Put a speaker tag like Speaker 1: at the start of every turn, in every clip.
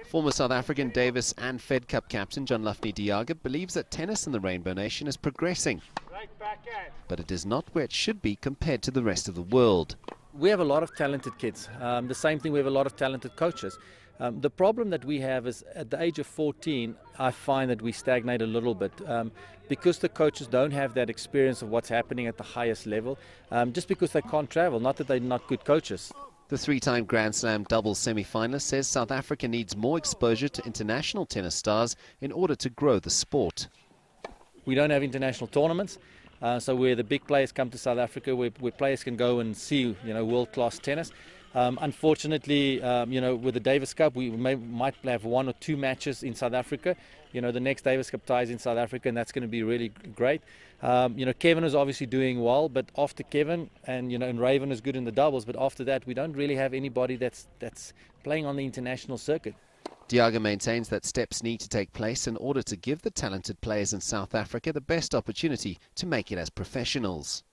Speaker 1: Former South African Davis and Fed Cup captain John-Laffnie de Jager believes that tennis in the Rainbow Nation is progressing, but it is not where it should be compared to the rest of the world.
Speaker 2: We have a lot of talented kids. The same thing, we have a lot of talented coaches. The problem that we have is at the age of 14, I find that we stagnate a little bit because the coaches don't have that experience of what's happening at the highest level, just because they can't travel, not that they're not good coaches.
Speaker 1: The three-time Grand Slam doubles semi-finalist says South Africa needs more exposure to international tennis stars in order to grow the sport.
Speaker 2: We don't have international tournaments, so where the big players come to South Africa, where players can go and see, world-class tennis. Unfortunately, with the Davis Cup, we might have 1 or 2 matches in South Africa. The next Davis Cup ties in South Africa, and that's going to be really great. Kevin is obviously doing well, but after Kevin and Raven is good in the doubles, but after that, we don't really have anybody that's playing on the international circuit.
Speaker 1: De Jager maintains that steps need to take place in order to give the talented players in South Africa the best opportunity to make it as professionals.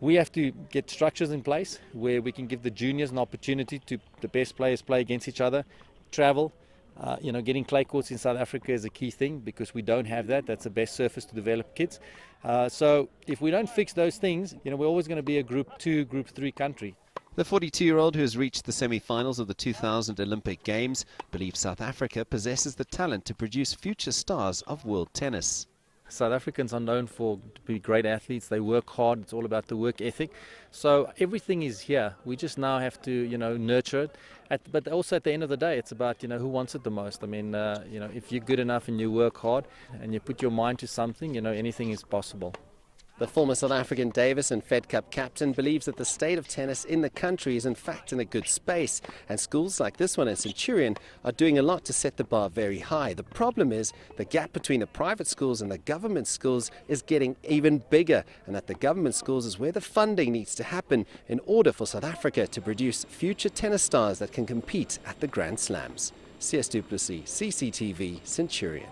Speaker 2: We have to get structures in place where we can give the juniors an opportunity to the best players play against each other, travel. Getting clay courts in South Africa is a key thing because we don't have that. That's the best surface to develop kids. So if we don't fix those things, we're always going to be a Group 2, Group 3 country.
Speaker 1: The 42-year-old who has reached the semi-finals of the 2000 Olympic Games believes South Africa possesses the talent to produce future stars of world tennis.
Speaker 2: South Africans are known to be great athletes. They work hard. It's all about the work ethic. So everything is here. We just now have to, nurture it. But also at the end of the day, it's about, who wants it the most. I mean, if you're good enough and you work hard and you put your mind to something, anything is possible.
Speaker 1: The former South African Davis and Fed Cup captain believes that the state of tennis in the country is in fact in a good space, and schools like this one in Centurion are doing a lot to set the bar very high. The problem is the gap between the private schools and the government schools is getting even bigger, and that the government schools is where the funding needs to happen in order for South Africa to produce future tennis stars that can compete at the Grand Slams. Sias, Plessis, CCTV, Centurion.